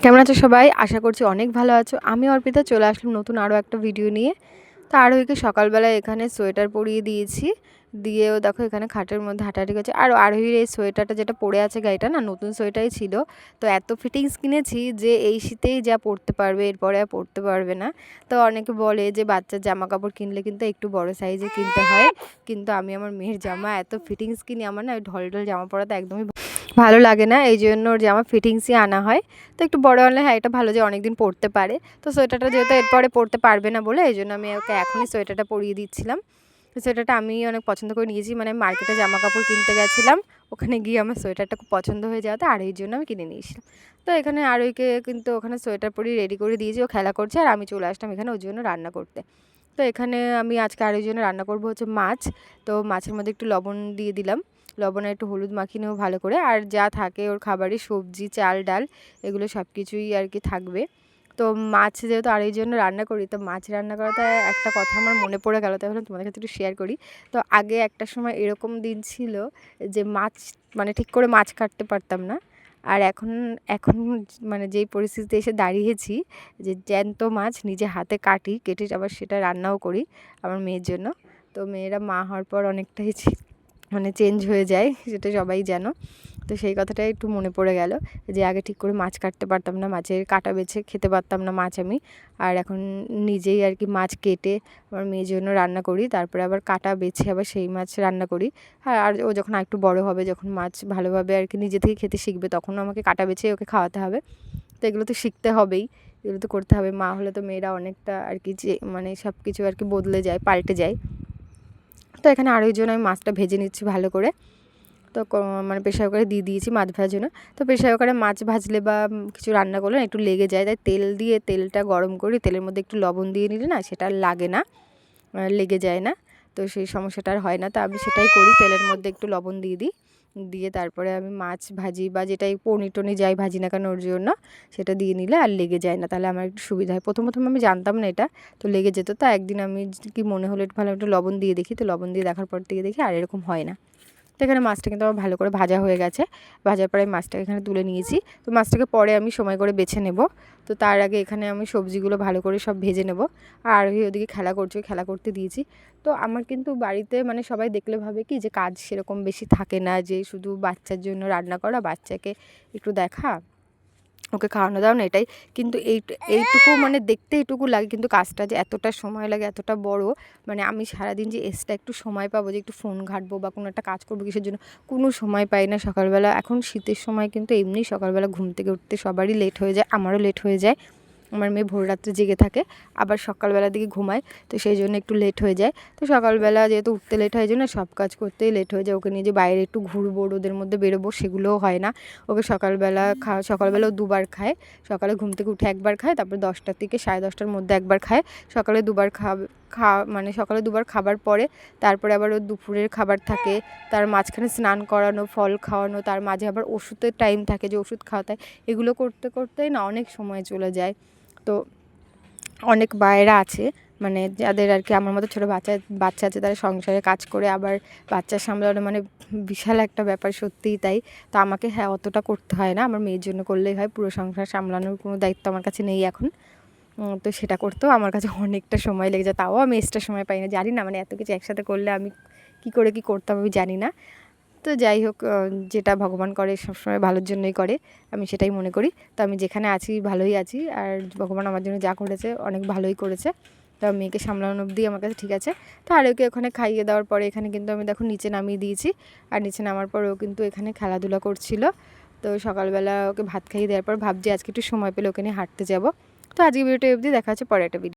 কেমন আছো সবাই? আশা করছি অনেক ভালো আছো। আমি অর্পিতা চলে আসলাম নতুন আরও একটা ভিডিও নিয়ে। তো আরোহীকে সকালবেলা এখানে সোয়েটার পরিয়ে দিয়েছি। দিয়েও দেখো এখানে খাটের মধ্যে হাঁটাহাঁটি করছে। আর আরোহীর এই সোয়েটারটা যেটা পরে আছে গাড়িটা না নতুন সোয়েটারই ছিল। তো এত ফিটিংস কিনেছি যে এই শীতেই যা পরতে পারবে, এরপরে আর পরতে পারবে না। তো অনেকে বলে যে বাচ্চার জামা কাপড় কিনলে কিন্তু একটু বড় সাইজে কিনতে হয়, কিন্তু আমি আমার মেয়ের জামা এত ফিটিংস কিনি, আমার না ওই ঢলঢল জামা পরাতে একদমই ভালো লাগে না। এই জন্য ওর জামা ফিটিংসই আনা হয়। তো একটু বড় আনলে হ্যাঁ এটা ভালো যে অনেক দিন পরতে পারে। তো সোয়েটারটা যেহেতু এরপরে পরতে পারবে না বলে এই জন্য আমি ওকে এখনই সোয়েটারটা পরিয়ে দিচ্ছিলাম। তো সোয়েটারটা আমি অনেক পছন্দ করে নিয়েছি, মানে মার্কেটে জামা কাপড় কিনতে গেছিলাম, ওখানে গিয়ে আমার সোয়েটারটা খুব পছন্দ হয়ে যাওয়াতে আর এই জন্য আমি কিনে নিয়েছিলাম। তো এখানে আরোহীকে কিন্তু ওখানে সোয়েটার পরিয়ে রেডি করে দিয়েছি, ও খেলা করছে আর আমি চলে আসলাম এখানে ওর জন্য রান্না করতে। তো এখানে আমি আজকে আরোহীর জন্য রান্না করবো হচ্ছে মাছ। তো মাছের মধ্যে একটু লবণ দিয়ে দিলাম, লবণে একটু হলুদ মাখিয়ে নেবো ভালো করে। আর যা থাকে ওর খাবারই সবজি, চাল, ডাল এগুলো সব কিছুই আর কি থাকবে। তো মাছ যেহেতু আর এই জন্য রান্না করি, তো মাছ রান্না করাতে একটা কথা আমার মনে পড়ে গেল, তাই ভাবলাম তোমাদের কাছে একটু শেয়ার করি। তো আগে একটা সময় এরকম দিন ছিল যে মাছ মানে ঠিক করে মাছ কাটতে পারতাম না। আর এখন এখন মানে যেই পরিস্থিতিতে এসে দাঁড়িয়েছি যে জ্যান্ত মাছ নিজে হাতে কাটি, কেটে আবার সেটা রান্নাও করি আমার মেয়ের জন্য। তো মেয়েরা মা হওয়ার পর অনেকটাই মানে চেঞ্জ হয়ে যায়, সেটা সবাই জানো। তো সেই কথাটাই একটু মনে পড়ে গেল যে আগে ঠিক করে মাছ কাটতে পারতাম না, মাছের কাঁটা বেছে খেতে পারতাম না মাছ আমি। আর এখন নিজেই আর কি মাছ কেটে আমার মেয়ের জন্য রান্না করি, তারপরে আবার কাঁটা বেছে আবার সেই মাছ রান্না করি। আর ও যখন একটু বড় হবে, যখন মাছ ভালোভাবে আর কি নিজে থেকে খেতে শিখবে, তখনও আমাকে কাঁটা বেছে ওকে খাওয়াতে হবে। তো এগুলো তো শিখতে হবেই, এগুলো তো করতে হবে। মা হলে তো মেয়েরা অনেকটা আর কি যে মানে সব কিছু আর কি বদলে যায়, পাল্টে যায়। তো এখানে আরও জন্য আমি মাছটা ভেজে নিচ্ছি ভালো করে। তো মানে প্রেশার কুকারে দিয়ে দিয়েছি মাছ ভাজার জন্য। তো প্রেশার কুকারে মাছ ভাজলে বা কিছু রান্না করলে একটু লেগে যায়, তাই তেল দিয়ে তেলটা গরম করি, তেলের মধ্যে একটু লবণ দিয়ে নিলে না সেটা আর লাগে না, লেগে যায় না। তো সেই সমস্যাটা আর হয় না। তো আমি সেটাই করি, তেলের মধ্যে একটু লবণ দিয়ে দিই, দিয়ে তারপরে আমি মাছ ভাজি বা যেটাই পনির টনির যাই ভাজি না কেন ওর জন্য সেটা দিয়ে নিলে আর লেগে যায় না, তাহলে আমার একটু সুবিধা হয়। প্রথম আমি জানতাম না এটা, তো লেগে যেত। তো একদিন আমি কি মনে হলো একটু ভালো একটু লবণ দিয়ে দেখি, তো লবণ দিয়ে দেখার পর থেকে দেখি আর এরকম হয় না। তো এখানে মাছটা কিন্তু আমার ভালো করে ভাজা হয়ে গেছে। ভাজার পরে মাছটাকে এখানে তুলে নিয়েছি। তো মাছটাকে পরে আমি সময় করে বেছে নেব। তো তার আগে এখানে আমি সবজিগুলো ভালো করে সব ভেজে নেব। আর ওদিকে খেলা করছে, খেলা করতে দিয়েছি। তো আমার কিন্তু বাড়িতে মানে সবাই দেখলে ভাবে কি যে কাজ সেরকম বেশি থাকে না, যে শুধু বাচ্চার জন্য রান্না করা, বাচ্চাকে একটু দেখা, ওকে খাওয়ানো দাওয়ানো এটাই। কিন্তু এইটুকু মানে দেখতে এইটুকু লাগে, কিন্তু কাজটা যে এতটা সময় লাগে, এতটা বড়, মানে আমি সারাদিন যে এক্সট্রা একটু সময় পাবো যে একটু ফোন ঘাঁটবো বা কোনো একটা কাজ করবো কিসের জন্য, কোনো সময় পাই না সকালবেলা। এখন শীতের সময় কিন্তু এমনি সকালবেলা ঘুম থেকে উঠতে সবারই লেট হয়ে যায়, আমারও লেট হয়ে যায়। আমার মেয়ে ভোর রাত্রে জেগে থাকে, আবার সকালবেলার দিকে ঘুমায়, তো সেই জন্য একটু লেট হয়ে যায়। তো সকালবেলা যেহেতু উঠতে লেট হয় জন্য সব কাজ করতেই লেট হয়ে যায়। ওকে নিয়ে যে বাইরে একটু ঘুরবো, রোদের মধ্যে বেরোবো, সেগুলোও হয় না। ওকে সকালবেলাও দুবার খায়। সকালে ঘুম থেকে উঠে একবার খায়, তারপর 10টার থেকে 10:30টার মধ্যে একবার খায়। সকালে দুবার মানে সকালে দুবার খাবার পরে তারপরে আবার ওর দুপুরের খাবার থাকে, তার মাঝখানে স্নান করানো, ফল খাওয়ানো, তার মাঝে আবার ওষুধের টাইম থাকে যে ওষুধ খাওয়াতে হয়। এগুলো করতে করতেই না অনেক সময় চলে যায়। তো অনেক মায়েরা আছে মানে যাদের আর কি আমার মতো ছোটো বাচ্চা আছে, তারা সংসারে কাজ করে আবার বাচ্চা সামলানো মানে বিশাল একটা ব্যাপার, সত্যিই তাই। তো আমাকে হ্যাঁ অতটা করতে হয় না, আমার মেয়ের জন্য করলেই হয়। পুরো সংসার সামলানোর কোনো দায়িত্ব আমার কাছে নেই এখন। তো সেটা করতেও আমার কাছে অনেকটা সময় লেগে যায়, তাও আমি এক্সট্রা সময় পাই না। জানি না মানে এত কিছু একসাথে করলে আমি কী করে কী করতাম আমি জানি না। তো যাই হোক, যেটা ভগবান করে সবসময় ভালোর জন্যই করে, আমি সেটাই মনে করি। তো আমি যেখানে আছি ভালোই আছি, আর ভগবান আমার জন্য যা করেছে অনেক ভালোই করেছে। তো মেয়েকে সামলানো অবধি আমার কাছে ঠিক আছে। তো আর ওকে ওখানে খাইয়ে দেওয়ার পরে এখানে কিন্তু আমি দেখো নিচে নামিয়ে দিয়েছি। আর নিচে নামার পর ও কিন্তু এখানে খেলাধুলা করছিল। তো সকালবেলা ওকে ভাত খাইয়ে দেওয়ার পর ভাবছি আজকে একটু সময় পেলে ওকে নিয়ে হাঁটতে যাব। তো আজকে ভিডিওটা অবধি, দেখা হচ্ছে পরে একটা ভিডিও।